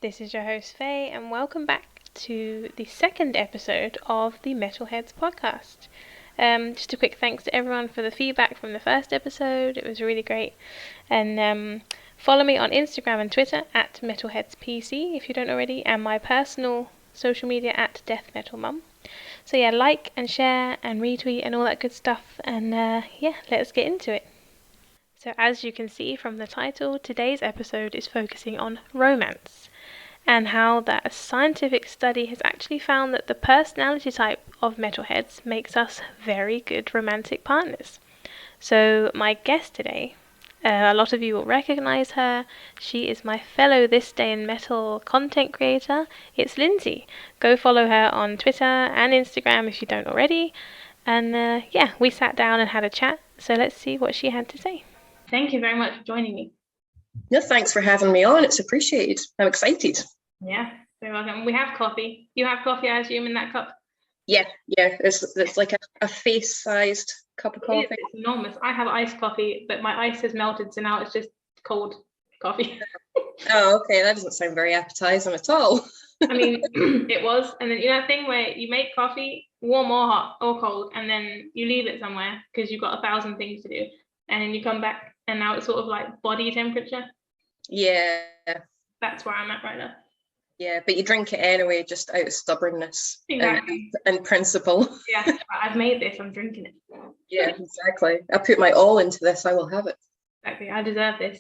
This is your host Faye, and welcome back to the second episode of the Metalheads podcast. Just a quick thanks to everyone for the feedback from the first episode. It was really great. And follow me on Instagram and Twitter at MetalheadsPC if you don't already, and my personal social media at DeathMetalMum. So yeah, like and share and retweet and all that good stuff. And let's get into it. So as you can see from the title, today's episode is focusing on romance and how that a scientific study has actually found that the personality type of metalheads makes us very good romantic partners. So my guest today, a lot of you will recognize her. She is my fellow This Day in Metal content creator. It's Lindsay. Go follow her on Twitter and Instagram if you don't already. And we sat down and had a chat. So let's see what she had to say. Thank you very much for joining me. No, thanks for having me on. It's appreciated. I'm excited. Yeah, very welcome. We have coffee. You have coffee, I assume, in that cup? Yeah. It's like a face-sized cup of coffee. It's enormous. I have iced coffee, but my ice has melted, so now it's just cold coffee. Oh, okay. That doesn't sound very appetizing at all. I mean, it was. And then you know that thing where you make coffee warm or hot or cold, and then you leave it somewhere because you've got 1,000 things to do. And then you come back and now it's sort of like body temperature. Yeah. That's where I'm at right now. Yeah, but you drink it anyway, just out of stubbornness. Exactly. And principle. Yeah, I've made this, I'm drinking it. Yeah, exactly. I put my all into this, I will have it. Exactly, I deserve this.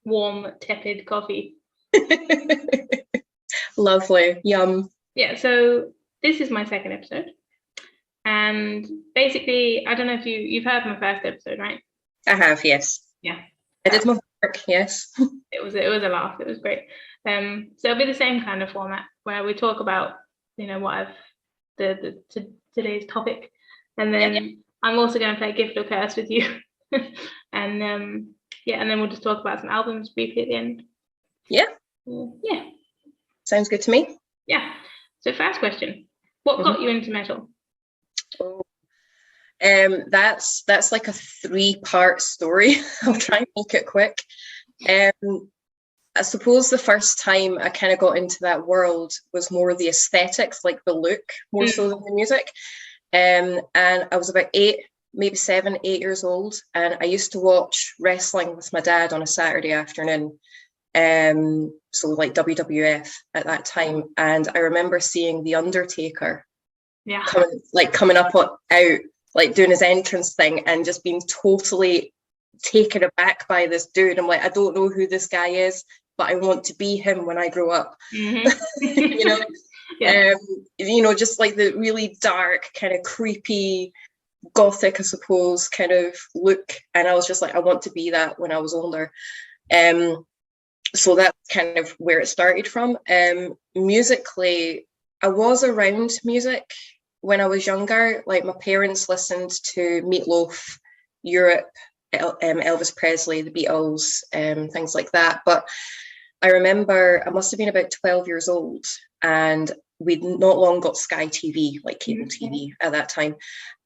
Warm, tepid coffee. Lovely, yum. Yeah, so this is my second episode. And basically, I don't know if you've heard my first episode, right? I have, yes. Yeah. I did my work, yes. It was a laugh. It was great. So it'll be the same kind of format where we talk about, what today's topic, and then I'm also going to play Gift or Curse with you, and then we'll just talk about some albums briefly at the end. Yeah. Yeah. Sounds good to me. Yeah. So first question: what got you into metal? Oh. That's like a 3-part story. I'll try and make it quick. I suppose the first time I kind of got into that world was more the aesthetics, like the look, more so than the music. And I was about 8, maybe 7, 8 years old, and I used to watch wrestling with my dad on a Saturday afternoon. So like WWF at that time, and I remember seeing The Undertaker. Yeah. coming up out, like doing his entrance thing, and just being totally taken aback by this dude. I'm like, I don't know who this guy is, but I want to be him when I grow up. Mm-hmm. Yeah. Just like the really dark, kind of creepy, gothic, I suppose, kind of look. And I was just like, I want to be that when I was older. So that's kind of where it started from. Musically, I was around music when I was younger. Like my parents listened to Meatloaf, Europe, Elvis Presley, the Beatles, things like that. But I remember I must have been about 12 years old, and we'd not long got Sky TV, like cable TV at that time.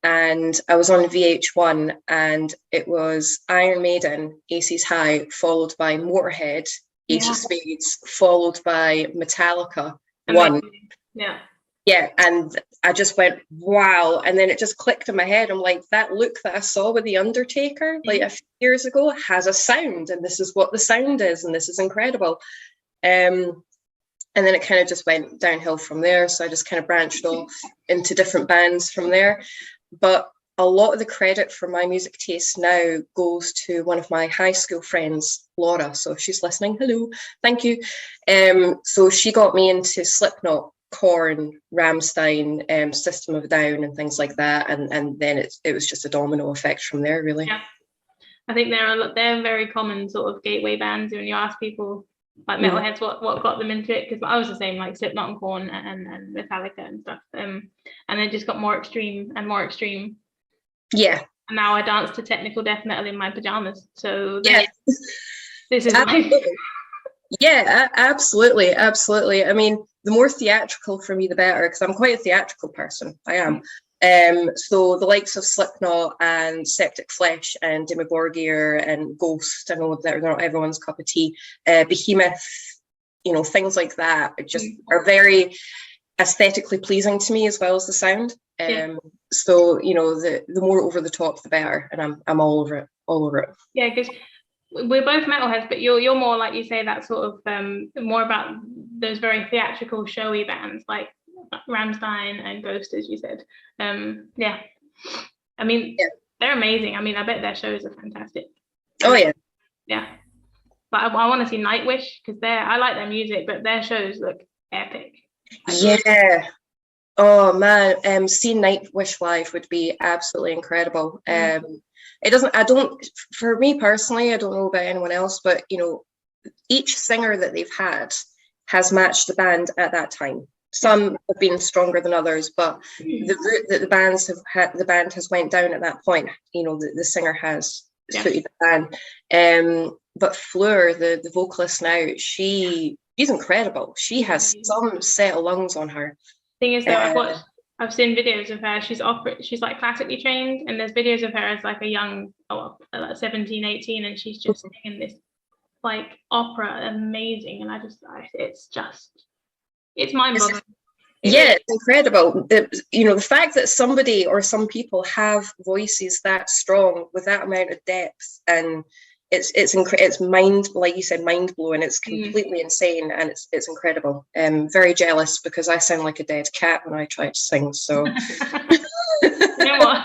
And I was on VH1, and it was Iron Maiden, Aces High, followed by Motorhead, Ace of Spades, followed by Metallica. Yeah, and I just went, wow. And then it just clicked in my head. I'm like, that look that I saw with The Undertaker like a few years ago has a sound, and this is what the sound is, and this is incredible. And then it kind of just went downhill from there. So I just kind of branched off into different bands from there. But a lot of the credit for my music taste now goes to one of my high school friends, Laura. So if she's listening, hello, thank you. So she got me into Slipknot, Korn, Rammstein, System of a Down, and things like that, and then it was just a domino effect from there, really. Yeah, I think they're very common sort of gateway bands when you ask people like metalheads what got them into it, because I was the same, like Slipknot and Korn and Metallica and stuff, and it just got more extreme and more extreme. Yeah. And now I dance to technical death metal in my pajamas. So yeah, this is yeah, absolutely. I mean, the more theatrical for me, the better, because I'm quite a theatrical person. I am. So the likes of Slipknot and Septic Flesh and Dimmu Borgir and Ghost, I know that they're not everyone's cup of tea. Behemoth, things like that just are very aesthetically pleasing to me, as well as the sound. So the more over the top, the better, and I'm all over it. Yeah, because we're both metalheads, but you're more, like you say, that sort of more about those very theatrical, showy bands like Rammstein and Ghost, as you said. Yeah, I mean, they're amazing. I mean, I bet their shows are fantastic. Oh yeah. Yeah, but I want to see Nightwish, because I like their music, but their shows look epic. Yeah. Oh man, seeing Nightwish live would be absolutely incredible. For me personally, I don't know about anyone else, but each singer that they've had has matched the band at that time. Some have been stronger than others, but the route that the band has went down at that point, the singer has suited the band. But Fleur, the vocalist now, she's incredible. She has some set of lungs on her. Thing is, though, I've seen videos of her. She's like classically trained, and there's videos of her as like a young, like 17, 18, and she's just singing this like opera, amazing. And it's mind-boggling. Yeah, it's incredible. The fact that somebody or some people have voices that strong with that amount of depth, and it's like you said, mind blowing. It's completely insane, and it's incredible. Very jealous, because I sound like a dead cat when I try to sing. So you know what?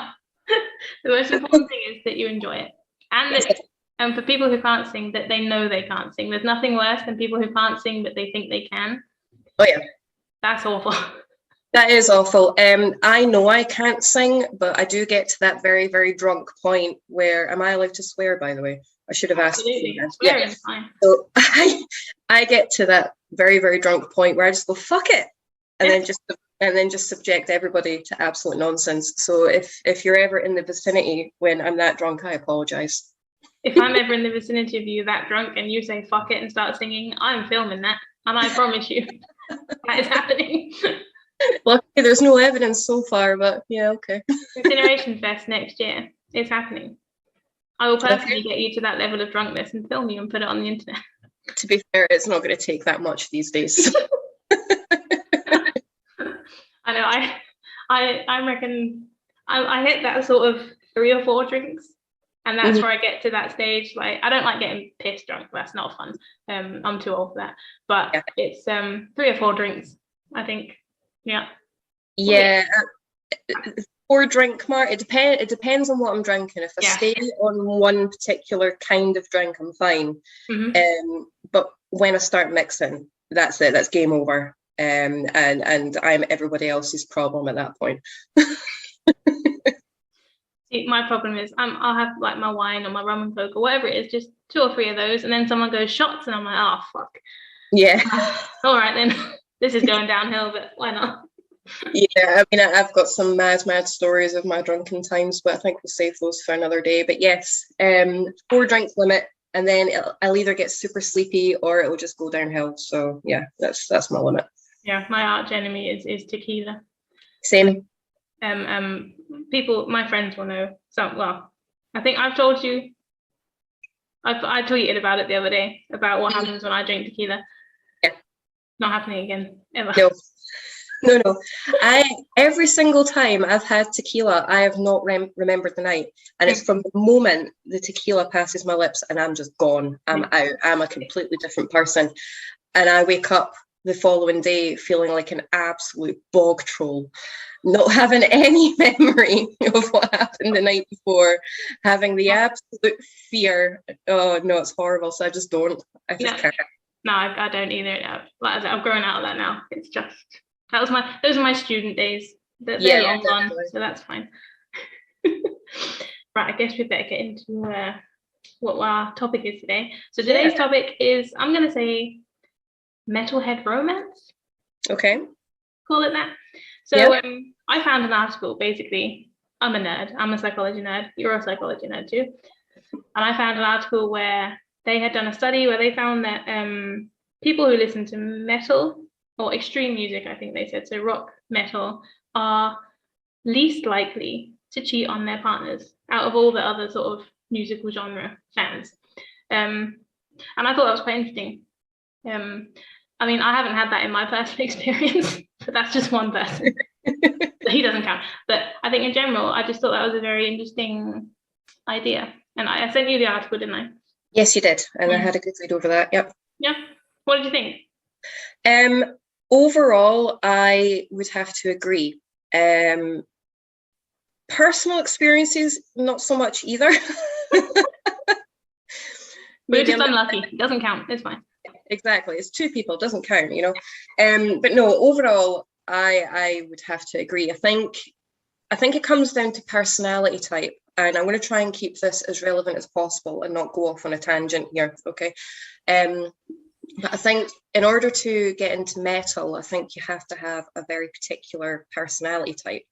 The most important thing is that you enjoy it, and for people who can't sing, that they know they can't sing. There's nothing worse than people who can't sing but they think they can. Oh yeah, that's awful. That is awful. I know I can't sing, but I do get to that very, very drunk point where, am I allowed to swear, by the way? I should have asked. Absolutely. Swearing is fine. So I get to that very, very drunk point where I just go, fuck it. And then just subject everybody to absolute nonsense. So if you're ever in the vicinity when I'm that drunk, I apologize. If I'm ever in the vicinity of you that drunk and you say fuck it and start singing, I'm filming that. And I promise you that is happening. Luckily, there's no evidence so far, but yeah, okay. Incineration Fest next year. It's happening. I will personally get you to that level of drunkenness and film you and put it on the internet. To be fair, it's not going to take that much these days. I know. I reckon I hit that sort of 3 or 4 drinks, and that's where I get to that stage. Like, I don't like getting pissed drunk. That's not fun. I'm too old for that. But it's 3 or 4 drinks, I think. Yeah. Yeah. 4 drink mark. It depends on what I'm drinking. If I stay on one particular kind of drink, I'm fine. But when I start mixing, that's it. That's game over. And I'm everybody else's problem at that point. See, my problem is I'll have like my wine or my rum and coke or whatever it is, just 2 or 3 of those, and then someone goes shots, and I'm like, oh fuck. Yeah. All right then. This is going downhill, but why not? Yeah, I mean, I've got some mad stories of my drunken times, but I think we'll save those for another day. But yes, 4 drinks limit, and then I'll either get super sleepy or it'll just go downhill. So yeah, that's my limit. Yeah, my arch enemy is tequila. Same. People, my friends will know. Well, I think I've told you. I tweeted about it the other day, about what happens when I drink tequila. Yeah. Not happening again, ever. No. Every single time I've had tequila, I have not remembered the night. And it's from the moment the tequila passes my lips and I'm just gone. I'm out. I'm a completely different person. And I wake up the following day feeling like an absolute bog troll, not having any memory of what happened the night before, having the absolute fear. Oh, no, it's horrible. So I just don't. I just can't. No, I don't either. Like I said, I've grown out of that now. It's just, those are my student days. They're long gone, so that's fine. Right, I guess we better get into what our topic is today. So today's topic is, I'm going to say, metalhead romance. Okay. Call it that. So I found an article, basically. I'm a nerd. I'm a psychology nerd. You're a psychology nerd too. And I found an article where they had done a study where they found that people who listen to metal or extreme music, I think they said, so rock, metal, are least likely to cheat on their partners out of all the other sort of musical genre fans. And I thought that was quite interesting. I mean, I haven't had that in my personal experience, but that's just one person. He doesn't count. But I think in general, I just thought that was a very interesting idea. And I sent you the article, didn't I? Yes, you did. And I had a good read over that. Yep. Yeah. What did you think? Overall, I would have to agree. Personal experiences, not so much either. We're just unlucky. It doesn't count. It's fine. Exactly. It's two people. It doesn't count, you know. But no, overall, I would have to agree. I think it comes down to personality type. And I'm going to try and keep this as relevant as possible and not go off on a tangent here, okay? But I think in order to get into metal, I think you have to have a very particular personality type.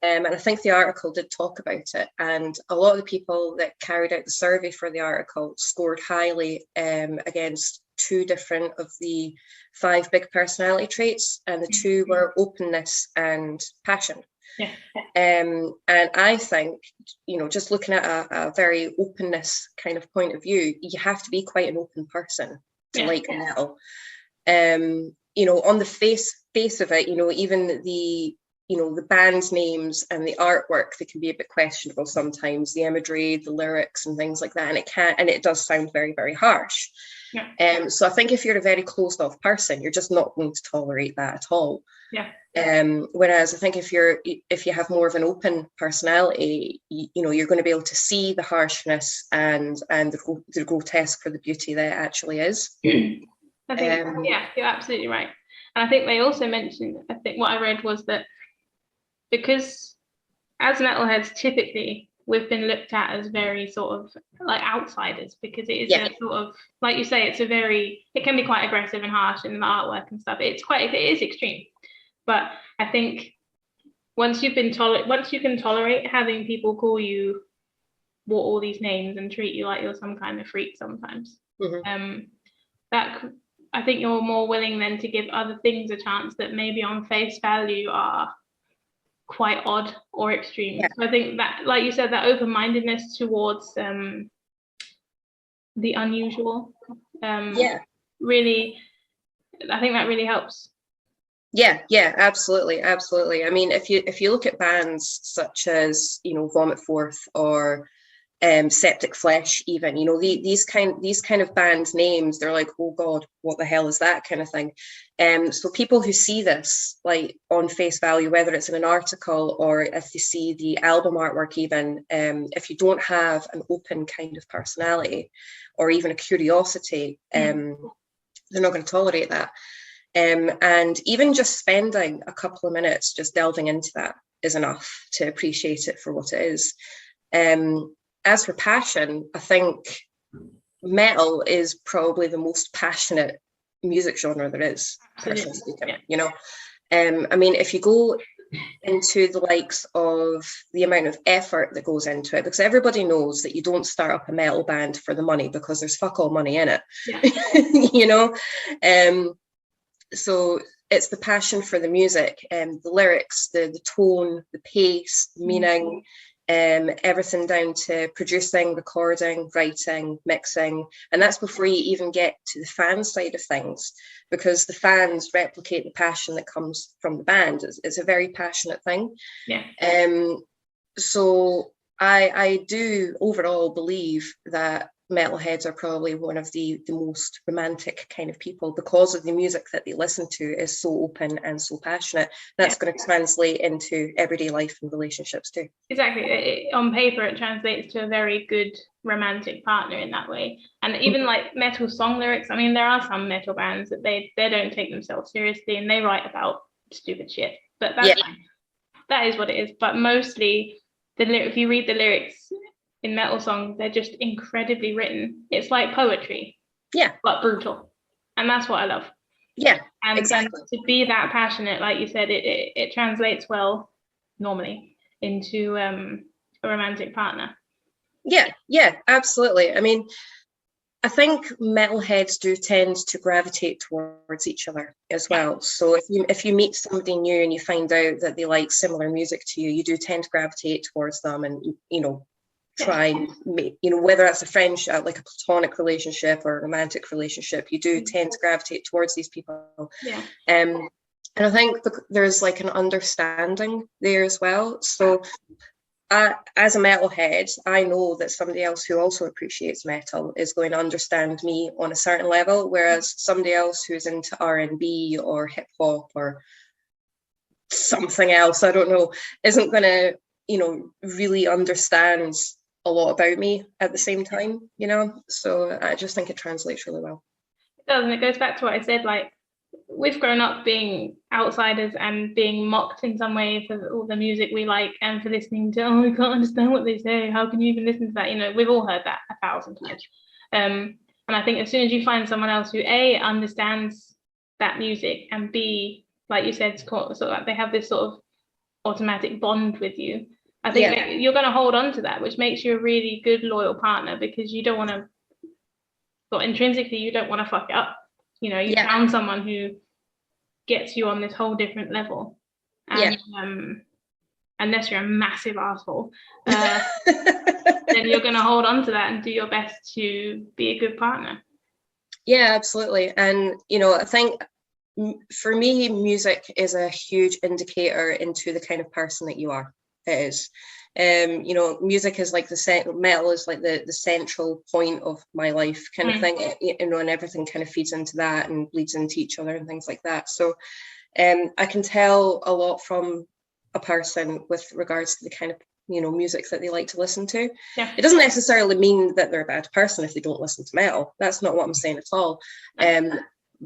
And I think the article did talk about it. And a lot of the people that carried out the survey for the article scored highly against 2 different of the 5 big personality traits. And the 2 were openness and passion. Yeah. And I think, you know, just looking at a very openness kind of point of view, you have to be quite an open person to like metal. You know, on the face of it, you know, even the band names and the artwork, they can be a bit questionable sometimes, the imagery, the lyrics and things like that, and it does sound very, very harsh. So I think if you're a very closed off person, you're just not going to tolerate that at all. Whereas I think if you have more of an open personality, you know, you're going to be able to see the harshness and the grotesque for the beauty that it actually is. I think you're absolutely right. And I think they also mentioned, I think what I read was that because as metalheads, typically we've been looked at as very sort of like outsiders, because it is a sort of, like you say, it can be quite aggressive and harsh in the artwork and stuff. It is extreme. But I think once you can tolerate having people call you all these names and treat you like you're some kind of freak sometimes, that I think you're more willing then to give other things a chance that maybe on face value are quite odd or extreme. So I think that, like you said, that open-mindedness towards the unusual, really, I think that really helps. Yeah, absolutely. I mean, if you look at bands such as, you know, Vomit Forth or Septic Flesh, even, you know, these kind of band names, they're like, oh God, what the hell is that kind of thing? So people who see this like on face value, whether it's in an article or if you see the album artwork, even if you don't have an open kind of personality or even a curiosity, they're not going to tolerate that. And even just spending a couple of minutes just delving into that is enough to appreciate it for what it is. As for passion, I think metal is probably the most passionate music genre there is, personally speaking. You know, I mean, if you go into the likes of the amount of effort that goes into it, because everybody knows that you don't start up a metal band for the money, because there's fuck all money in it. You know, so it's the passion for the music and the lyrics, the tone, the pace, the meaning, everything down to producing, recording, writing, mixing. And that's before you even get to the fan side of things, because the fans replicate the passion that comes from the band. It's a very passionate thing. So I do overall believe that metalheads are probably one of the most romantic kind of people, because of the music that they listen to is so open and so passionate. That's going to translate into everyday life and relationships too. Exactly. On paper, it translates to a very good romantic partner in that way. And even like metal song lyrics, I mean, there are some metal bands that they don't take themselves seriously and they write about stupid shit, but that is what it is. But mostly if you read the lyrics in metal songs, they're just incredibly written. It's like poetry, but brutal, and that's what I love. And to be that passionate, like you said, it translates well normally into a romantic partner. Absolutely. I mean, I think metalheads do tend to gravitate towards each other as well. So if you meet somebody new and you find out that they like similar music to you, you do tend to gravitate towards them, and you know, try and make, whether that's a friendship, like a platonic relationship or a romantic relationship, you do tend to gravitate towards these people. Yeah. And I think there's like an understanding there as well. So as a metalhead, I know that somebody else who also appreciates metal is going to understand me on a certain level, whereas somebody else who's into R&B or hip hop or something else, I don't know, isn't going to, really understand a lot about me at the same time, So I just think it translates really well. It does, and it goes back to what I said, like, we've grown up being outsiders and being mocked in some way for all the music we like and for listening to, I can't understand what they say, how can you even listen to that? We've all heard that 1,000 times. And I think as soon as you find someone else who A, understands that music, and B, like you said, sort of like they have this sort of automatic bond with you, I think that you're going to hold on to that, which makes you a really good loyal partner, because you don't want to, well, intrinsically you don't want to fuck it up. You found someone who gets you on this whole different level, and unless you're a massive asshole, then you're going to hold on to that and do your best to be a good partner. Yeah, absolutely. And I think for me, music is a huge indicator into the kind of person that you are. It is. Music is like metal is like the central point of my life kind of thing, and everything kind of feeds into that and bleeds into each other and things like that. So I can tell a lot from a person with regards to the kind of music that they like to listen to. Yeah. It doesn't necessarily mean that they're a bad person if they don't listen to metal. That's not what I'm saying at all.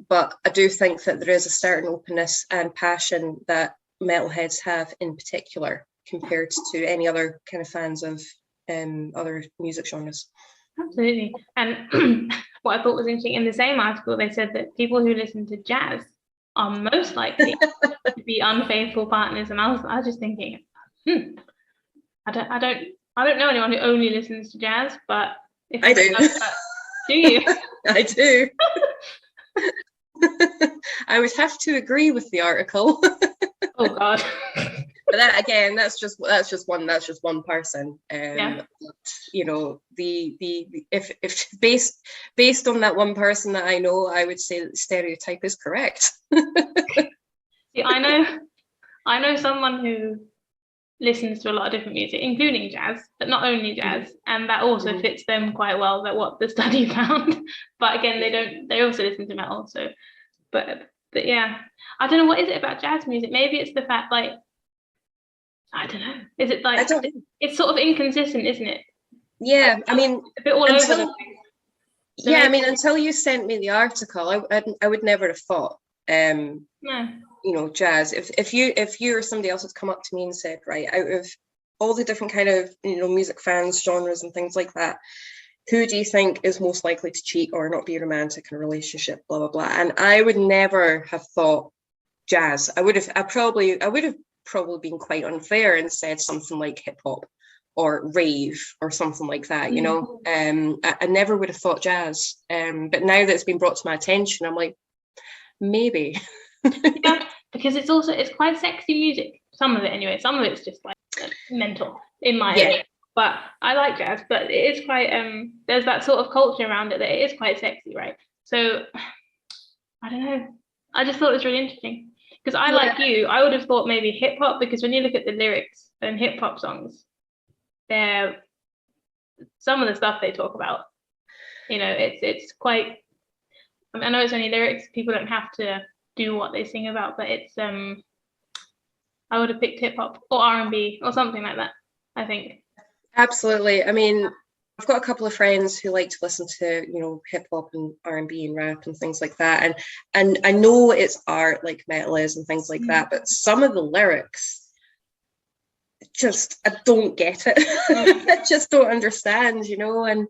But I do think that there is a certain openness and passion that metalheads have in particular compared to any other kind of fans of other music genres. Absolutely. And what I thought was interesting, in the same article, they said that people who listen to jazz are most likely to be unfaithful partners. And I was just thinking, I don't know anyone who only listens to jazz, but if I do. Do you? I do. I would have to agree with the article. Oh God. But that again, that's just one person. If based on that one person that I know, I would say that the stereotype is correct. See, I know someone who listens to a lot of different music, including jazz, but not only jazz, and that also fits them quite well. That what the study found. But again, they also listen to metal. So, but yeah, I don't know, what is it about jazz music? Maybe it's the fact, like, I don't know. Is it like it's sort of inconsistent, isn't it? Yeah, like, I mean, a bit all over the place. So I mean, until you sent me the article, I would never have thought. No. Jazz. If you or somebody else had come up to me and said, right, out of all the different kind of music fans, genres, and things like that, who do you think is most likely to cheat or not be romantic in a relationship? Blah blah blah. And I would never have thought jazz. I would have probably been quite unfair and said something like hip hop or rave or something like that. I never would have thought jazz. But now that it's been brought to my attention, I'm like, maybe. Yeah, because it's quite sexy music. Some of it anyway. Some of it's just like mental in my opinion. But I like jazz, but it is quite there's that sort of culture around it that it is quite sexy, right? So I don't know. I just thought it was really interesting. Because like you, I would have thought maybe hip hop, because when you look at the lyrics and hip hop songs, they're some of the stuff they talk about, it's quite, I know it's only lyrics, people don't have to do what they sing about, but it's I would have picked hip hop or R&B or something like that, I think. Absolutely. I mean, I've got a couple of friends who like to listen to hip hop and R&B and rap and things like that, and I know it's art like metal is and things like that, but some of the lyrics, just I don't get it. I just don't understand, and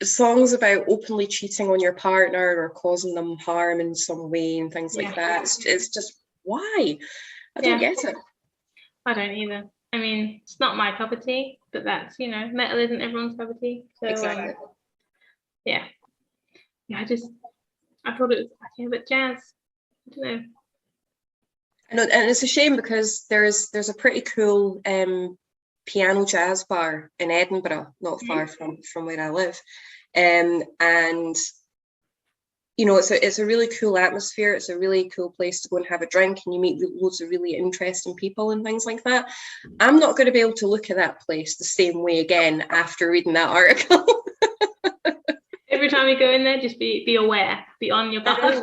songs about openly cheating on your partner or causing them harm in some way and things like that. It's just, why? I don't get it. I don't either. I mean, it's not my cup of tea, but that's, metal isn't everyone's cup of tea. So, exactly. Yeah, I thought it was, but jazz, I don't know. And it's a shame because there's a pretty cool piano jazz bar in Edinburgh, not far from where I live. And you know, it's a really cool atmosphere. It's a really cool place to go and have a drink, and you meet loads of really interesting people and things like that. I'm not going to be able to look at that place the same way again after reading that article. Every time you go in there, just be aware, be on your guard.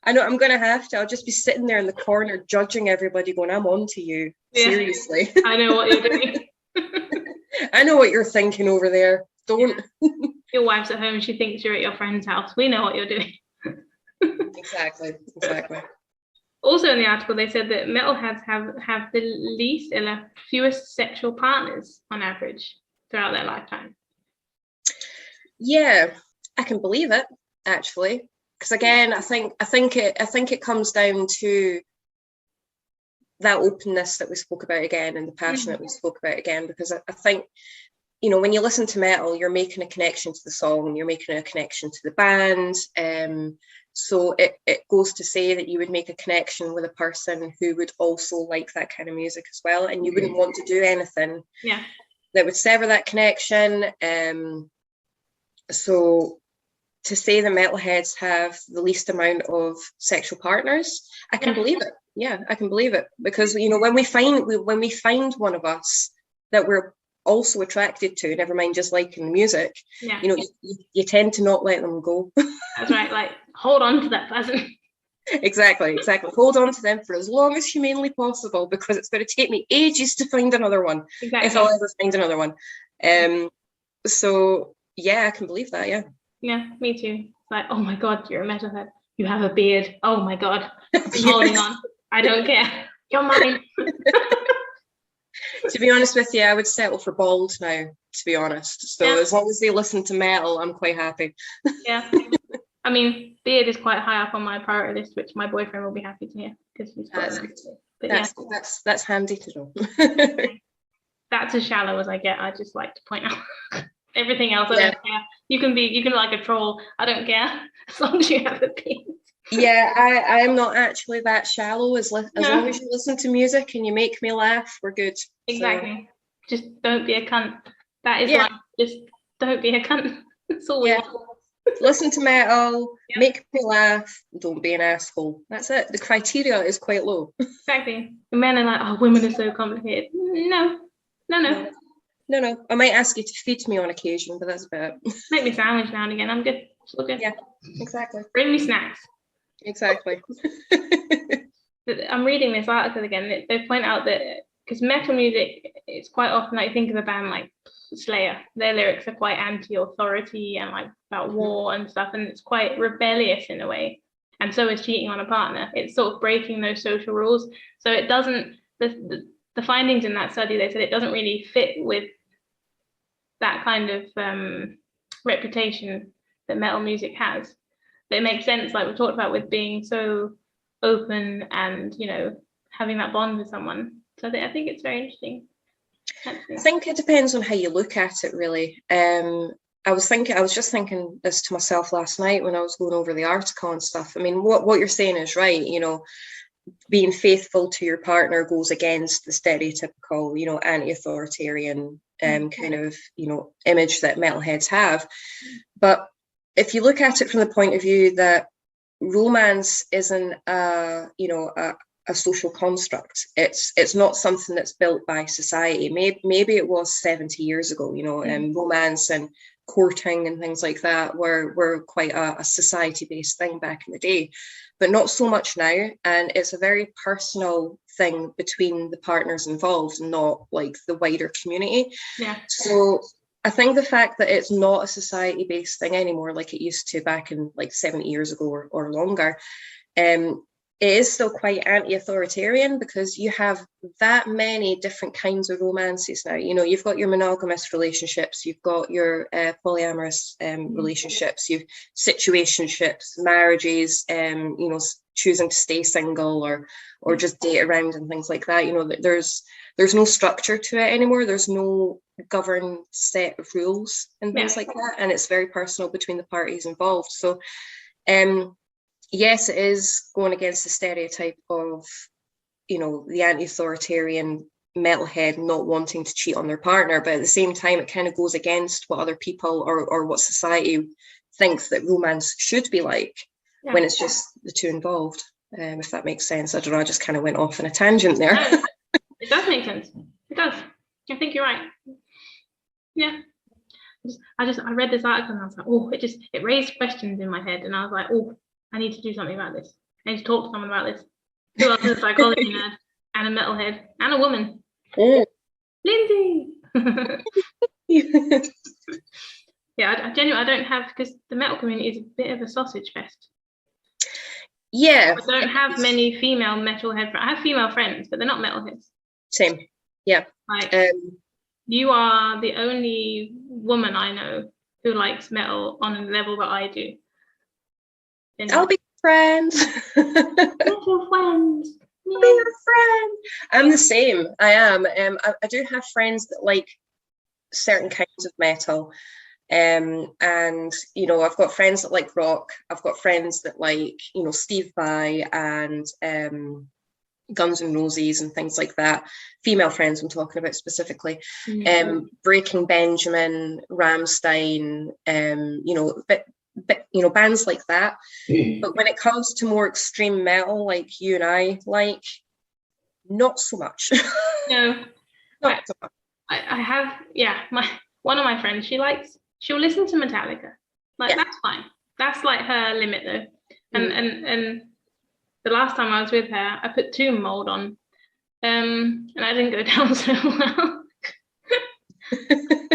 I know I'm going to have to. I'll just be sitting there in the corner judging everybody going, I'm on to you. Yeah. Seriously. I know what you're doing. I know what you're thinking over there. Don't. Your wife's at home and she thinks you're at your friend's house. We know what you're doing. Exactly. Also in the article, they said that metalheads have the least and the fewest sexual partners on average throughout their lifetime. Yeah, I can believe it, actually, because again, I think it comes down to that openness that we spoke about again, and the passion that we spoke about again. Because I think, you know, when you listen to metal, you're making a connection to the song, you're making a connection to the band. So it goes to say that you would make a connection with a person who would also like that kind of music as well, and you wouldn't want to do anything that would sever that connection. So to say the metalheads have the least amount of sexual partners, I can believe it. Yeah, I can believe it, because, you know, when we find one of us that we're also attracted to, never mind just liking the music, you know, you tend to not let them go. That's right. Like, hold on to that person. Exactly. Hold on to them for as long as humanly possible, because it's going to take me ages to find another one, if I'll ever find another one. So yeah, I can believe that. Yeah, me too. Like, oh my god, you're a metalhead, you have a beard, oh my god, I'm holding on, I don't care, you're mine. To be honest with you, I would settle for bald now, to be honest. So as long as they listen to metal, I'm quite happy. Yeah. I mean, beard is quite high up on my priority list, which my boyfriend will be happy to hear, because he's got that's handy to know. That's as shallow as I get. I just like to point out everything else. I don't care. You can like a troll. I don't care, as long as you have a beard. Yeah, I am not actually that shallow. As long as you listen to music and you make me laugh, we're good. Exactly. So. Just don't be a cunt. That is like, just don't be a cunt. That's all we want. Listen to metal, make me laugh, don't be an asshole. That's it. The criteria is quite low. Exactly. The men are like, oh, women are so complicated. No. I might ask you to feed me on occasion, but that's about it. Make me sandwich now and again. I'm good. It's all good. Yeah, exactly. Bring me snacks. Exactly. I'm reading this article again. They point out that because metal music, it's quite often, like, think of a band like Slayer. Their lyrics are quite anti-authority and like about war and stuff, and it's quite rebellious in a way. And so is cheating on a partner. It's sort of breaking those social rules. So it doesn't. The findings in that study, they said it doesn't really fit with that kind of reputation that metal music has. But it makes sense, like we talked about, with being so open and, you know, having that bond with someone. So I think it's very interesting. I think it depends on how you look at it, really. I was just thinking this to myself last night when I was going over the article and stuff. I mean, what you're saying is right. You know, being faithful to your partner goes against the stereotypical, you know, anti-authoritarian kind of, you know, image that metalheads have. But if you look at it from the point of view that romance isn't a social construct, it's not something that's built by society. Maybe it was 70 years ago, you know, romance and courting and things like that were quite a society-based thing back in the day, but not so much now. And it's a very personal thing between the partners involved, not like the wider community. Yeah. So I think the fact that it's not a society-based thing anymore, like it used to back in like 70 years ago or longer, it is still quite anti-authoritarian, because you have that many different kinds of romances now. You know, you've got your monogamous relationships, you've got your polyamorous relationships, you've situationships, marriages, you know, choosing to stay single or just date around and things like that. You know, there's no structure to it anymore. There's no governed set of rules and things like that, and it's very personal between the parties involved. So yes, it is going against the stereotype of, you know, the anti-authoritarian metalhead not wanting to cheat on their partner, but at the same time it kind of goes against what other people or what society thinks that romance should be like, when it's just the two involved. If that makes sense. I don't know, I just kind of went off on a tangent there. No, it does make sense. It does. I think you're right. Yeah. I read this article and I was like, oh, it raised questions in my head, and I was like, oh, I need to do something about this. I need to talk to someone about this. Who else is a psychology nerd and a metalhead and a woman? Lindsay. Yeah, I genuinely, I don't have, because the metal community is a bit of a sausage fest. Yeah. I don't have many female metalhead friends. I have female friends, but they're not metalheads. Same. Yeah. Like, you are the only woman I know who likes metal on a level that I do. I'll be friends. Metal friends. I'll be your friend. I'm the same. I am. I do have friends that like certain kinds of metal. And you know, I've got friends that like rock. I've got friends that like, you know, Steve Vai and Guns N' Roses and things like that. Female friends I'm talking about specifically. Breaking Benjamin, Rammstein, you know, you know, bands like that. But when it comes to more extreme metal, like you and I like, not so much. No, not so much. I have, one of my friends, she'll listen to Metallica. Like, that's fine. That's like her limit though. And the last time I was with her, I put Tomb Mold on, and I didn't go down so well.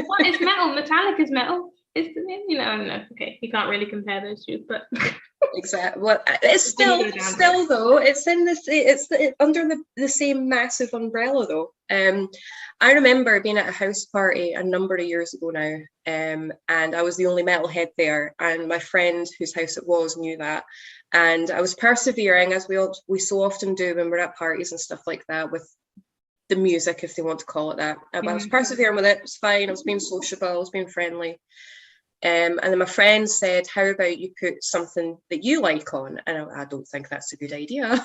What is metal? Metallica's metal. It's, you know, I don't know. Okay, you can't really compare those two, but exactly. Well, it's still though. It's in this. It's under the same massive umbrella though. I remember being at a house party a number of years ago now, and I was the only metalhead there, and my friend whose house it was knew that, and I was persevering, as we so often do when we're at parties and stuff like that, with the music, if they want to call it that. But I was persevering with it. It was fine. I was being sociable. I was being friendly. And then my friend said, how about you put something that you like on? And I don't think that's a good idea.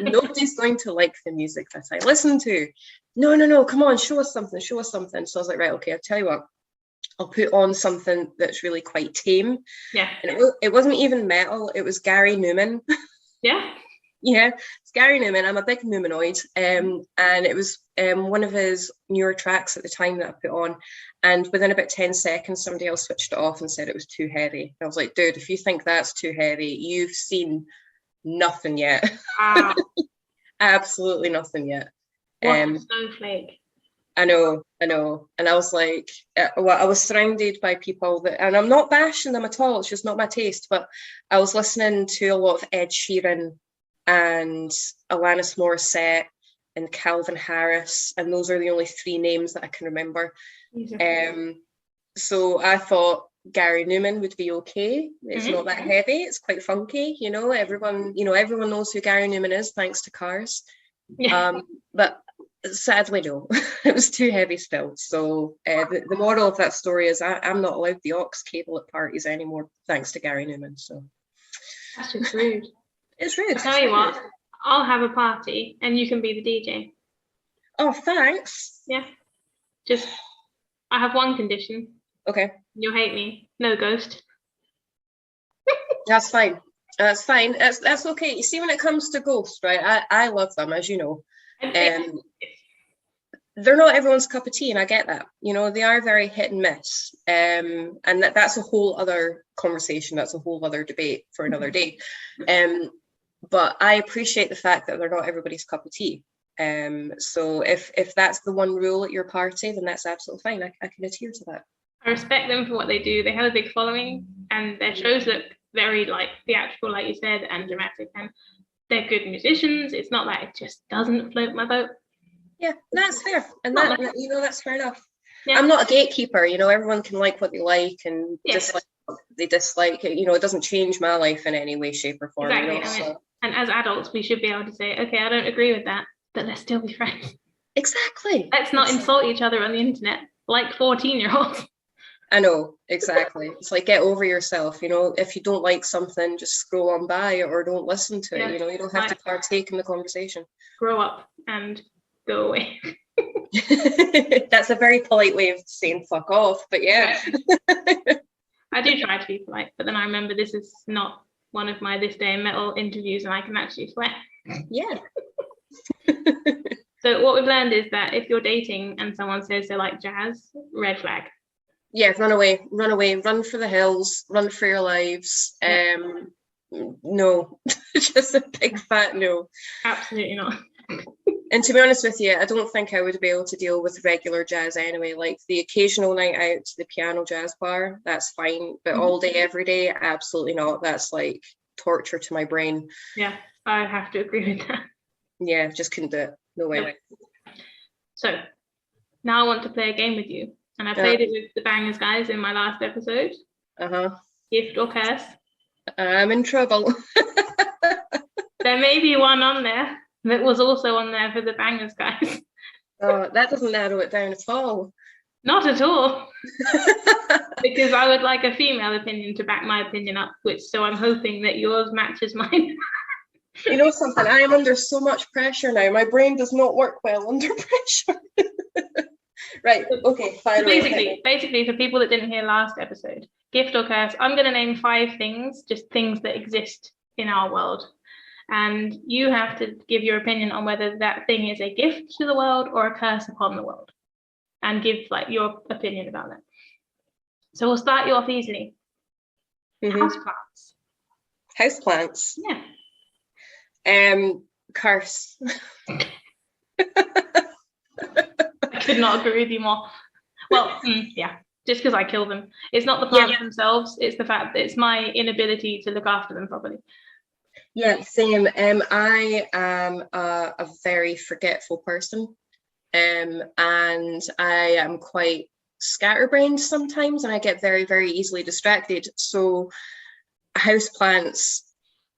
Nobody's going to like the music that I listen to. No, come on, show us something. So I was like, right, okay, I'll tell you what. I'll put on something that's really quite tame. Yeah. And it wasn't even metal. It was Gary Newman. Yeah. Yeah, it's Gary Newman. I'm a big Newmanoid, and it was one of his newer tracks at the time that I put on, and within about 10 seconds somebody else switched it off and said it was too heavy. And I was like, dude, if you think that's too heavy, you've seen nothing yet. Wow. Absolutely nothing yet. What a snowflake. I know, and I was like, well, I was surrounded by people that, and I'm not bashing them at all, it's just not my taste, but I was listening to a lot of Ed Sheeran and Alanis Morissette and Calvin Harris, and those are the only three names that I can remember. So I thought Gary Newman would be okay. It's not that heavy. It's quite funky. You know, everyone knows who Gary Newman is thanks to Cars. Yeah. But sadly, no, it was too heavy still. So the moral of that story is I'm not allowed the aux cable at parties anymore thanks to Gary Newman. So that's just rude. It's rude. I'll tell you what, I'll have a party and you can be the DJ. Oh, thanks. Yeah. Just, I have one condition. Okay. You'll hate me. No ghost. That's fine. That's fine. That's okay. You see, when it comes to ghosts, right, I love them, as you know. They're not everyone's cup of tea, and I get that. You know, they are very hit and miss. And that's a whole other conversation. That's a whole other debate for another day. But I appreciate the fact that they're not everybody's cup of tea. So if that's the one rule at your party, then that's absolutely fine. I can adhere to that. I respect them for what they do. They have a big following, and their shows look very like theatrical, like you said, and dramatic. And they're good musicians. It's not that it just doesn't float my boat. Yeah, that's fair, and that you know, that's fair enough. Yeah. I'm not a gatekeeper. You know, everyone can like what they like and dislike what they dislike. You know, it doesn't change my life in any way, shape, or form. Exactly. You know, so. And as adults, we should be able to say, okay, I don't agree with that, but let's still be friends. Exactly. Let's not insult each other on the internet like 14-year-olds. I know, exactly. It's like, get over yourself. You know, if you don't like something, just scroll on by or don't listen to it. You know, you don't have to partake in the conversation. Grow up and go away. That's a very polite way of saying fuck off, but yeah. I do try to be polite, but then I remember this is not one of my This Day in Metal interviews and I can actually swear. Yeah. So what we've learned is that if you're dating and someone says they like jazz, red flag. Yeah, run away, run for the hills, run for your lives. No, just a big fat no. Absolutely not. And to be honest with you, I don't think I would be able to deal with regular jazz anyway. Like the occasional night out to the piano jazz bar, that's fine. But all day, every day, absolutely not. That's like torture to my brain. Yeah, I have to agree with that. Yeah, just couldn't do it. No way. So now I want to play a game with you. And I played it with the Bangers guys in my last episode. Gift or curse? I'm in trouble. There may be one on there that was also on there for the Bangers guys. Oh, that doesn't narrow it down at all. Not at all. Because I would like a female opinion to back my opinion up, so I'm hoping that yours matches mine. You know something? I am under so much pressure now. My brain does not work well under pressure. Right, okay, fine. Basically, for people that didn't hear last episode, gift or curse, I'm going to name 5 things, just things that exist in our world. And you have to give your opinion on whether that thing is a gift to the world or a curse upon the world. And give like your opinion about that. So we'll start you off easily. Houseplants. Houseplants? Yeah. Curse. I could not agree with you more. Well, yeah, just because I kill them. It's not the plants themselves, it's the fact that it's my inability to look after them properly. Yeah, same. I am a very forgetful person. And I am quite scatterbrained sometimes, and I get very, very easily distracted. So houseplants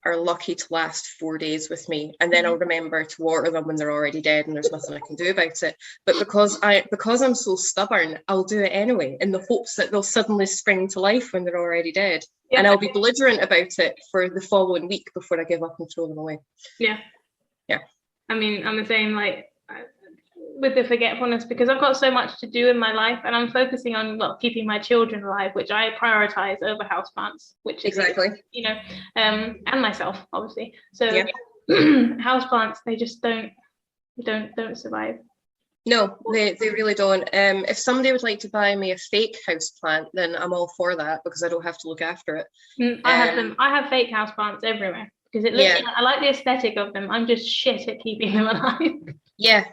are lucky to last 4 days with me, and then I'll remember to water them when they're already dead and there's nothing I can do about it. But because I'm so stubborn, I'll do it anyway in the hopes that they'll suddenly spring to life when they're already dead. And I'll be belligerent about it for the following week before I give up and throw them away. Yeah. I mean, I'm the same, like with the forgetfulness, because I've got so much to do in my life and I'm focusing on keeping my children alive, which I prioritize over houseplants, which is and myself obviously. So houseplants, they just don't survive. No, they really don't. If somebody would like to buy me a fake houseplant, then I'm all for that because I don't have to look after it. I have them. I have fake houseplants everywhere because it looks. I like the aesthetic of them. I'm just shit at keeping them alive. Yeah,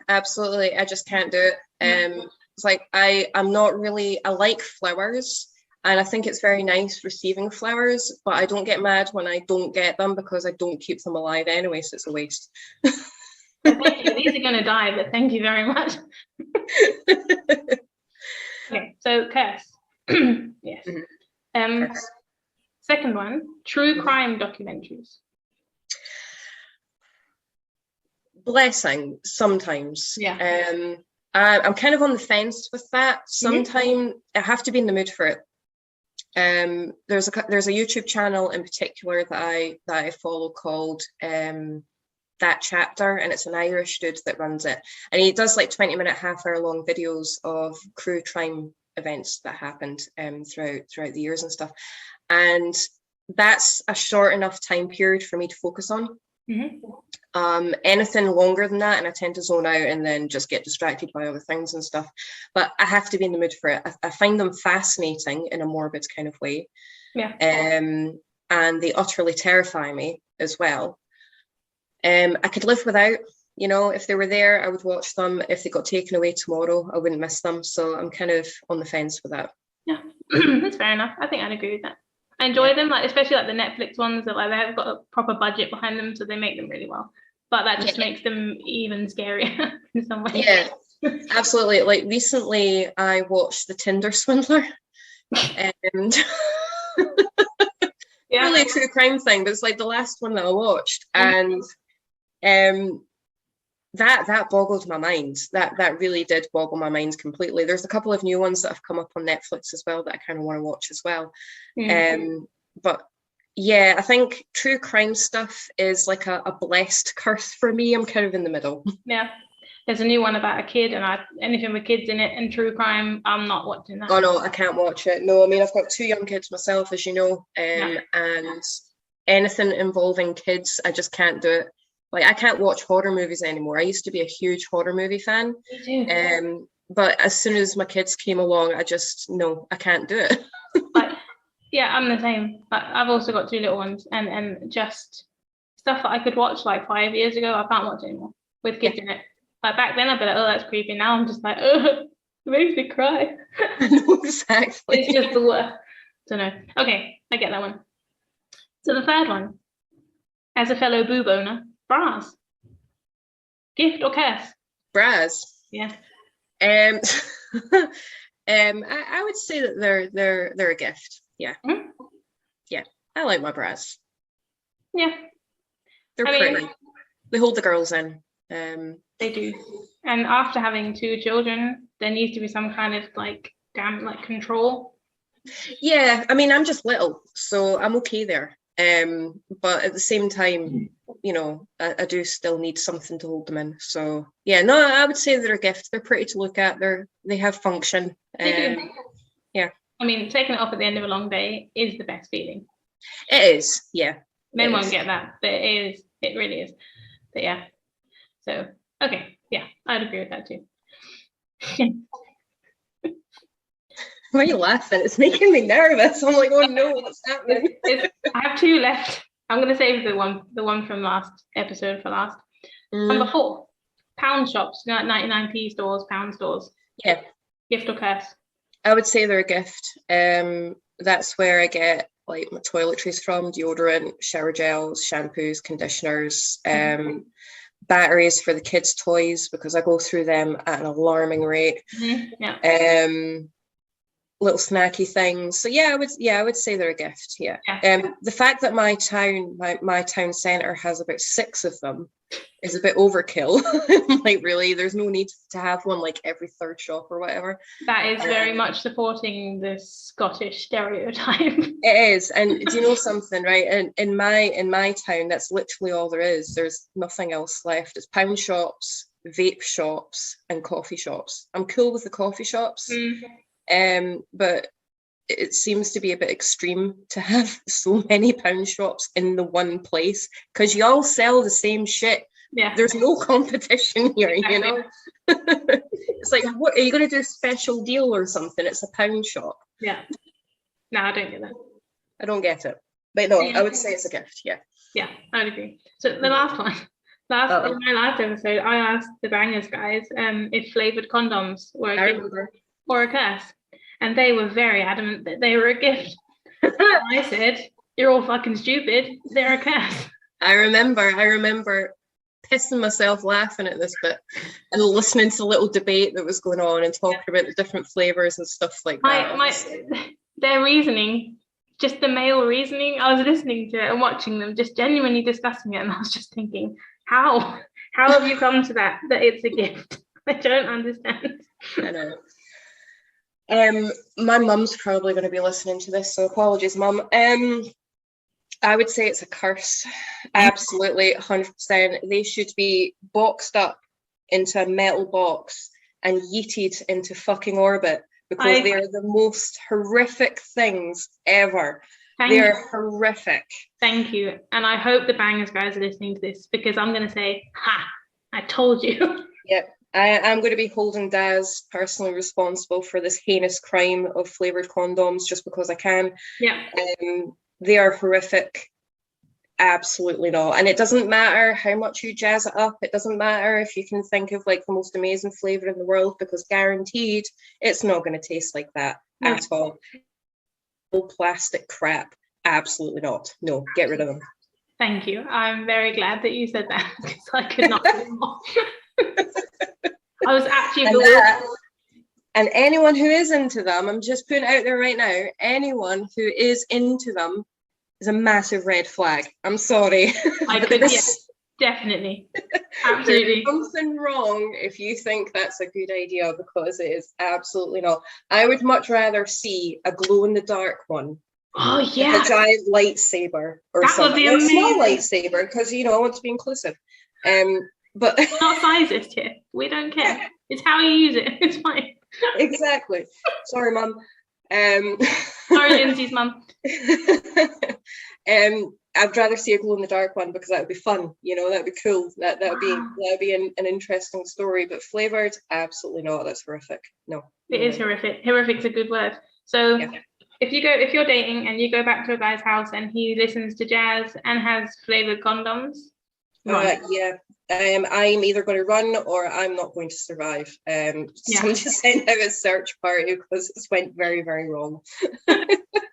absolutely. I just can't do it. It's like I'm not really. I like flowers, and I think it's very nice receiving flowers, but I don't get mad when I don't get them because I don't keep them alive anyway, so it's a waste. Thank you. These are going to die, but thank you very much. Okay, so curse. Yes. Curse. Second one, true crime documentaries. Blessing sometimes. Yeah. I'm kind of on the fence with that. Sometimes I have to be in the mood for it. There's a YouTube channel in particular that I follow called That Chapter, and it's an Irish dude that runs it, and he does like 20-minute, half-hour long videos of true crime events that happened throughout the years and stuff, and that's a short enough time period for me to focus on. Anything longer than that and I tend to zone out and then just get distracted by other things and stuff, but I have to be in the mood for it. I find them fascinating in a morbid kind of way, and they utterly terrify me as well. I could live without, if they were there, I would watch them. If they got taken away tomorrow, I wouldn't miss them. So I'm kind of on the fence with that. Yeah, that's fair enough. I think I'd agree with that. I enjoy them, especially the Netflix ones that they've got a proper budget behind them, so they make them really well. But that just makes them even scarier in some ways. Yeah, absolutely. Like recently, I watched The Tinder Swindler, and really a true crime thing, but it's like the last one that I watched, and that boggled my mind. That really did boggle my mind completely. There's a couple of new ones that have come up on Netflix as well that I kind of want to watch as well. But yeah, I think true crime stuff is like a blessed curse for me. I'm kind of in the middle. Yeah. There's a new one about a kid, and anything with kids in it and true crime, I'm not watching that. Oh no, I can't watch it. No, I mean I've got 2 young kids myself, as you know, Yeah. and anything involving kids, I just can't do it. Like I can't watch horror movies anymore. I used to be a huge horror movie fan. Me too. But as soon as my kids came along, I can't do it. Like, yeah, I'm the same. I've also got 2 little ones, and just stuff that I could watch like 5 years ago, I can't watch anymore with kids in it. Like back then, I'd be like, oh, that's creepy. Now I'm just like, oh, it makes me cry. I know exactly. It's just the worst. Don't know. Okay, I get that one. So the third one, as a fellow boob owner, bras. Gift or curse? Bras. Yeah. I would say that they're a gift. Yeah. Mm-hmm. Yeah. I like my bras. Yeah. They're pretty. They hold the girls in. They do. And after having 2 children, there needs to be some kind of control. Yeah, I mean I'm just little, so I'm okay there. But at the same time, you know, I do still need something to hold them in. So yeah, no, I would say they're a gift. They're pretty to look at. They have function. They do. Yeah. I mean, taking it off at the end of a long day is the best feeling. It is, yeah. Men won't get that, but it is. It really is. But yeah. So okay, yeah, I'd agree with that too. Why are you laughing? It's making me nervous. I'm like, oh no, what's happening? I have 2 left. I'm gonna save the one from last episode for last. Number 4, pound shops, 99p stores, pound stores. Yeah. Gift or curse? I would say they're a gift. That's where I get like my toiletries from: deodorant, shower gels, shampoos, conditioners, batteries for the kids' toys, because I go through them at an alarming rate. Yeah. Little snacky things. So yeah, I would say they're a gift. Yeah. The fact that my town centre has about 6 of them is a bit overkill. Like really, there's no need to have one like every 3rd shop or whatever. That is very much supporting the Scottish stereotype. It is. And do you know something, right? In my town, that's literally all there is. There's nothing else left. It's pound shops, vape shops, and coffee shops. I'm cool with the coffee shops. But it seems to be a bit extreme to have so many pound shops in the one place, because you all sell the same shit. Yeah. There's no competition here, exactly. You know? It's like, what are you going to do, a special deal or something? It's a pound shop. Yeah. No, I don't get that. I don't get it. But no, I would say it's a gift, yeah. Yeah, I'd agree. So the last one. In my last episode, I asked the Bangers guys if flavoured condoms were a gift or a curse. And they were very adamant that they were a gift. I said, you're all fucking stupid. They're a curse. I remember pissing myself laughing at this bit and listening to the little debate that was going on and talking about the different flavours and stuff like that. Their reasoning, just the male reasoning, I was listening to it and watching them just genuinely discussing it, and I was just thinking, how have you come to that it's a gift? I don't understand. I know. My mum's probably going to be listening to this, so apologies, Mum. I would say it's a curse. Absolutely, 100%. They should be boxed up into a metal box and yeeted into fucking orbit, because they are the most horrific things ever. They're horrific. Thank you. And I hope the Bangers guys are listening to this, because I'm going to say, ha, I told you. Yep. I'm going to be holding Daz personally responsible for this heinous crime of flavoured condoms just because I can. Yeah. They are horrific. Absolutely not. And it doesn't matter how much you jazz it up. It doesn't matter if you can think of like the most amazing flavour in the world, because guaranteed it's not going to taste like that at all. Plastic crap. Absolutely not. No, get rid of them. Thank you. I'm very glad that you said that, because I could not do more. I was actually and anyone who is into them, I'm just putting it out there right now, anyone who is into them is a massive red flag. I'm sorry. Definitely. Absolutely. There's something wrong if you think that's a good idea, because it is absolutely not. I would much rather see a glow-in-the-dark one. Oh, yeah. Like a giant lightsaber or that something. Would be a amazing. Small lightsaber, because, you know, I want to be inclusive. But We're not sizist here. We don't care. It's how you use it. It's fine. exactly. Sorry, Mum. Sorry, Lindsay's mum. I'd rather see a glow in the dark one because that would be fun. That would be cool. That would be an interesting story. But flavored, absolutely not. That's horrific. No, it is horrific. Horrific's a good word. So yeah. if you're dating and you go back to a guy's house and he listens to jazz and has flavored condoms, run. Yeah. I'm either going to run or I'm not going to survive. Someone just sent out a search party because it's went very, very wrong.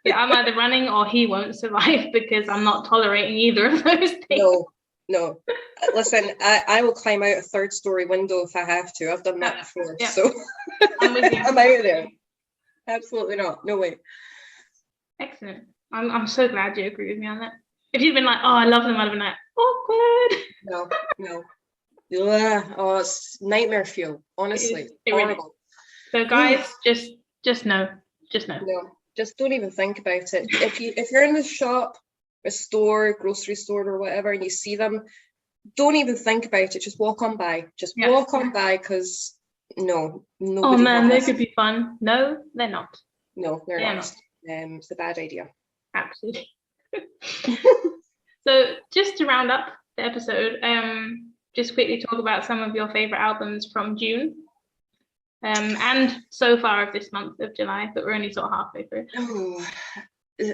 Yeah, I'm either running or he won't survive because I'm not tolerating either of those things. No. Listen, I will climb out a 3rd-story window if I have to. I've done that before, so I'm with you. I'm out of there. Absolutely not. No way. Excellent. I'm so glad you agree with me on that. If you'd been like, oh, I love them, I'd have been like, awkward. No. Ugh, oh, it's nightmare fuel. Honestly, horrible. Really. So guys, just no. No, just don't even think about it. If you're in the shop, a store, grocery store, or whatever, and you see them, don't even think about it. Just walk on by. Walk on by, because no. Oh man, they could be fun. No, they're not. No, they're not. It's a bad idea. Absolutely. So just to round up the episode, just quickly talk about some of your favorite albums from June, and so far of this month of July, but we're only sort of halfway through. Oh,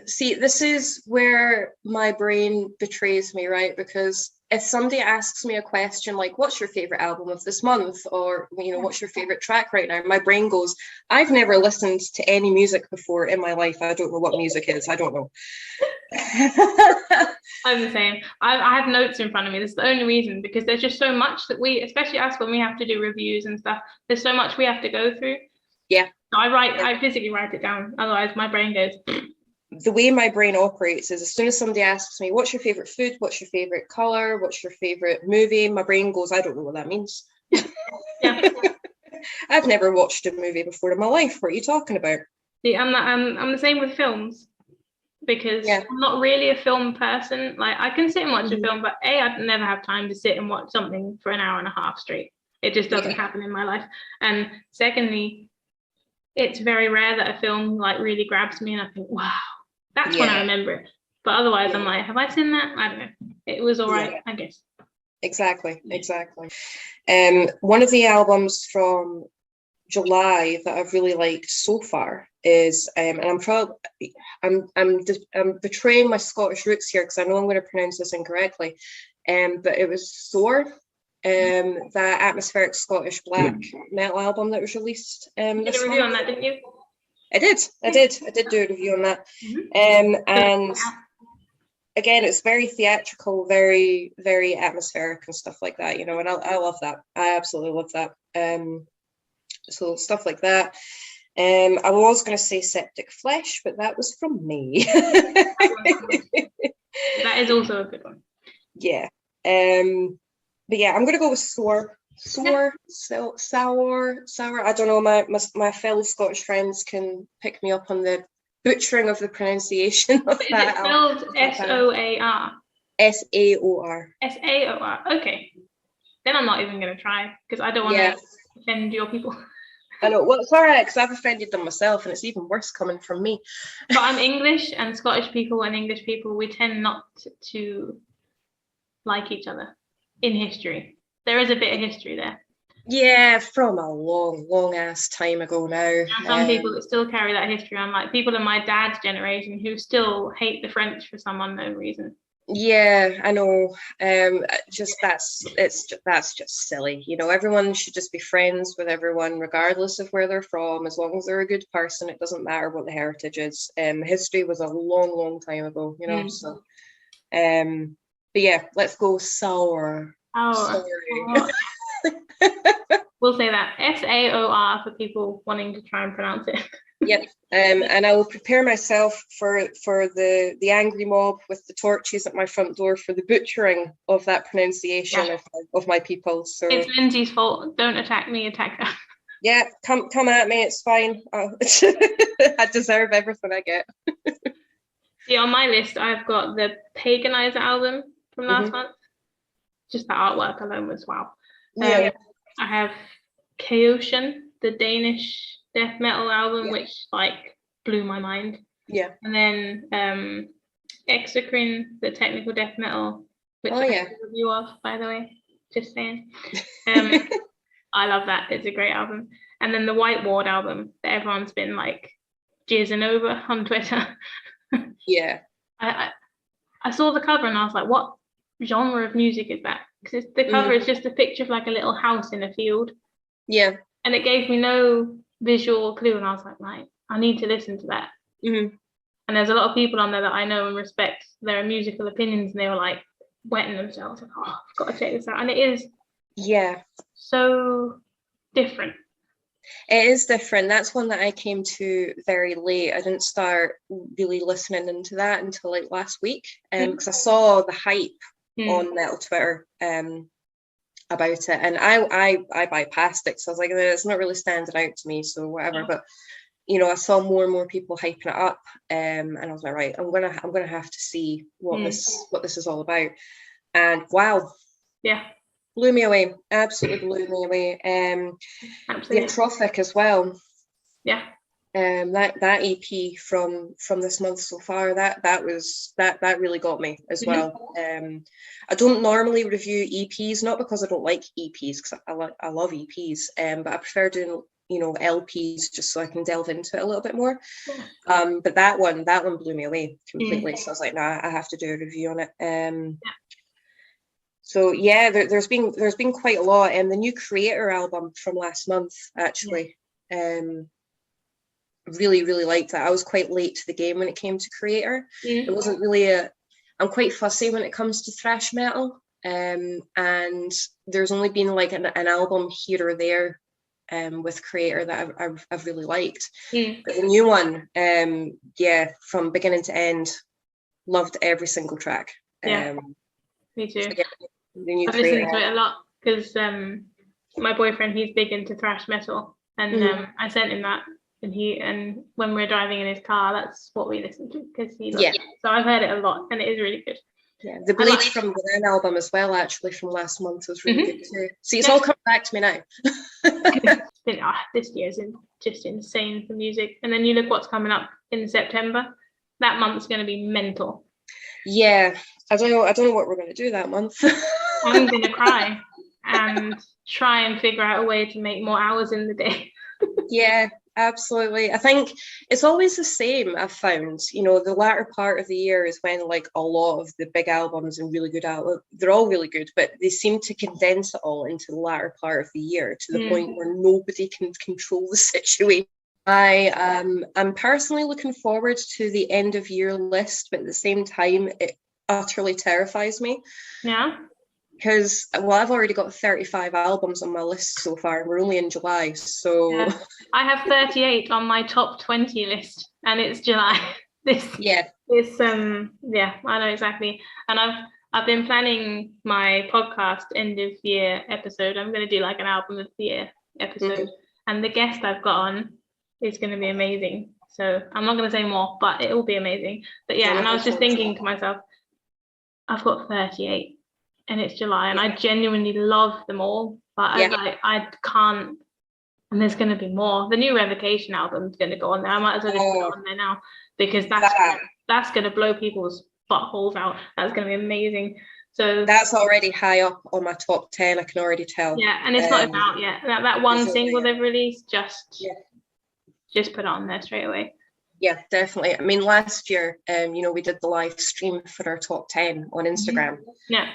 see, this is where my brain betrays me, right? Because if somebody asks me a question like, what's your favorite album of this month? Or, what's your favorite track right now? My brain goes, I've never listened to any music before in my life. I don't know what music is. I don't know. I'm the same. I have notes in front of me. That's the only reason, because there's just so much that especially us when we have to do reviews and stuff, there's so much we have to go through. Yeah. I physically write it down. Otherwise my brain goes. The way my brain operates is as soon as somebody asks me, what's your favorite food? What's your favorite color? What's your favorite movie? My brain goes, I don't know what that means. Yeah. I've never watched a movie before in my life. What are you talking about? See, I'm the same with films, because I'm not really a film person. Like, I can sit and watch a film, but I'd never have time to sit and watch something for an hour and a half straight. It just doesn't happen in my life. And secondly, it's very rare that a film like really grabs me and I think, wow, that's when I remember it. But otherwise I'm like, have I seen that? I don't know. It was all right, I guess. Exactly. One of the albums from July that I've really liked so far is, and I'm betraying my Scottish roots here because I know I'm going to pronounce this incorrectly, but it was Soar, that atmospheric Scottish black metal album that was released. You did a review on that, didn't you? I did do a review on that. And again, it's very theatrical, very, very atmospheric and stuff like that, and I love that. I absolutely love that. So stuff like that. I was going to say Septic Flesh, but that was from me. That is also a good one. Yeah. But yeah, I'm going to go with Sour. Sour. I don't know. My fellow Scottish friends can pick me up on the butchering of the pronunciation of that. Is it spelled SOAR? SAOR. SAOR. Okay. Then I'm not even going to try because I don't want to offend your people. I know. Well, it's all right because I've offended them myself, and it's even worse coming from me. But I'm English, and Scottish people and English people, we tend not to like each other in history. There is a bit of history there. Yeah, from a long, long ass time ago now. And some people that still carry that history on, like people in my dad's generation who still hate the French for some unknown reason. Yeah, I know. That's just silly. Everyone should just be friends with everyone, regardless of where they're from, as long as they're a good person. It doesn't matter what the heritage is. History was a long, long time ago, So, but yeah, let's go Sour. Sorry. We'll say that SAOR for people wanting to try and pronounce it. Yep. And I will prepare myself for the angry mob with the torches at my front door for the butchering of that pronunciation of my people. So it's Lindsay's fault. Don't attack me, attack her. Yeah, come at me, it's fine. I deserve everything I get. See, on my list I've got the Paganizer album from last month. just the artwork alone was wow. Yeah. I have Chaosian, the Danish death metal album, which like blew my mind. Yeah. And then Exocrine, the technical death metal, which I have a review of, by the way. Just saying. I love that. It's a great album. And then the White Ward album that everyone's been like jizzing over on Twitter. Yeah. I saw the cover and I was like, what genre of music is that? Because the cover is just a picture of like a little house in a field. Yeah. And it gave me no visual clue. And I was like, right, I need to listen to that. Mm-hmm. And there's a lot of people on there that I know and respect their musical opinions. And they were like wetting themselves. Like, oh, I've got to check this out. And it is so different. It is different. That's one that I came to very late. I didn't start really listening into that until like last week, because I saw the hype on Metal Twitter about it, and I bypassed it. So I was like, it's not really standing out to me, so whatever. But you know, I saw more and more people hyping it up, and I was like, right, I'm gonna have to see what this is all about. And wow, blew me away. Absolutely blew me away. The Atrophic as well. Yeah. That EP from this month so far, that really got me as well. I don't normally review EPs, not because I don't like EPs, because I love EPs, but I prefer doing, you know, LPs just so I can delve into it a little bit more. But that one blew me away completely. So I was like, nah, I have to do a review on it. So yeah, there's been quite a lot. And the new Creator album from last month, actually, really, really liked that. I was quite late to the game when it came to Creator. It wasn't really I'm quite fussy when it comes to thrash metal. And there's only been like an album here or there with Creator that I've really liked. But the new one, from beginning to end, loved every single track. Me too. So I've listened to it a lot because my boyfriend, he's big into thrash metal, and I sent him that, and when we're driving in his car, that's what we listen to because he loves it. So I've heard it a lot, and it is really good. Yeah, the Bleed from Within album as well, actually, from last month was really good too. See, it's all coming back to me now. This year's just insane for music, and then you look what's coming up in September. That month's going to be mental. Yeah, I don't know what we're going to do that month. I'm going to cry and try and figure out a way to make more hours in the day. Yeah, absolutely. I think it's always the same. I've found, you know, the latter part of the year is when like a lot of the big albums and really good albums, they're all really good, but they seem to condense it all into the latter part of the year to the point where nobody can control the situation. I'm personally looking forward to the end of year list, but at the same time, it utterly terrifies me. Yeah. Because, well, I've already got 35 albums on my list so far, and we're only in July, so... I have 38 on my top 20 list, and it's July. I know exactly. And I've been planning my podcast end of year episode. I'm going to do like an album of the year episode, and the guest I've got on is going to be amazing. So I'm not going to say more, but it will be amazing. But yeah, and I was just thinking to myself, I've got 38 and it's July, and I genuinely love them all, but I can't, and there's going to be more. The new Revocation album is going to go on there. I might as well just put it on there now, because that's going to blow people's buttholes out. That's going to be amazing. So that's already high up on my top 10, I can already tell. Yeah, and it's not out yet. That one single they've released, just put it on there straight away. Yeah, definitely. I mean, last year, you know, we did the live stream for our top 10 on Instagram. Yeah.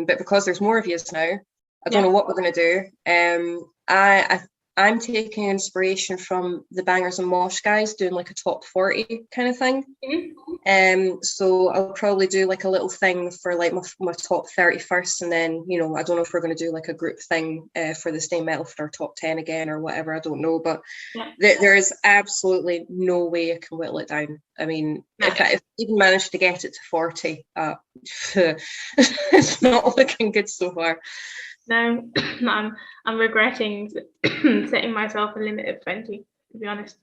But because there's more of you now, I don't know what we're going to do. I'm taking inspiration from the Bangers and Mosh guys doing like a top 40 kind of thing. So I'll probably do like a little thing for like my top 30 first, and then, you know, I don't know if we're going to do like a group thing for the Stay Metal for our top 10 again or whatever, I don't know, but there is absolutely no way I can whittle it down. I mean, if I even managed to get it to 40, it's not looking good so far. No, I'm regretting setting myself a limit of 20, to be honest.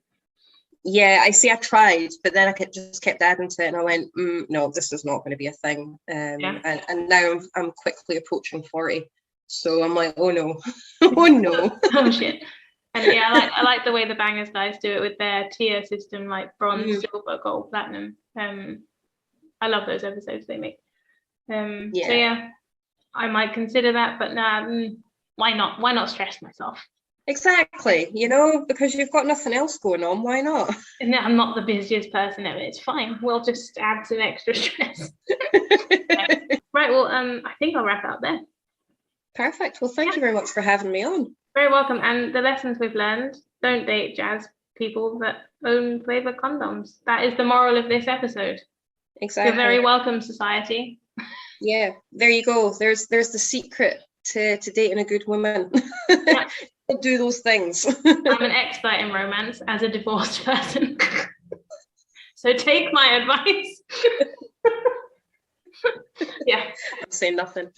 Yeah, I see. I tried, but then just kept adding to it, and I went, no, this is not going to be a thing. And now I'm quickly approaching 40, so I'm like, oh no, oh no. Oh shit. And yeah, I like the way the Bangers guys do it with their tier system, like bronze, silver, gold, platinum. I love those episodes they make. So yeah, I might consider that, but nah, why not? Why not stress myself? Exactly, because you've got nothing else going on. Why not? And I'm not the busiest person ever. It's fine. We'll just add some extra stress. Right. Well, I think I'll wrap up there. Perfect. Well, thank you very much for having me on. Very welcome. And the lessons we've learned: don't date jazz people that own flavour condoms. That is the moral of this episode. Exactly. You're very welcome, society. Yeah, there you go. There's the secret to dating a good woman. Yeah. Don't do those things. I'm an expert in romance as a divorced person. So take my advice. Yeah. I'm saying nothing.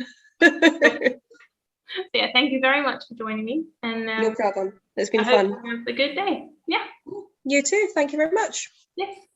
Yeah, thank you very much for joining me. And no problem. It's been I fun. hope you have a good day. Yeah. You too. Thank you very much. Yes.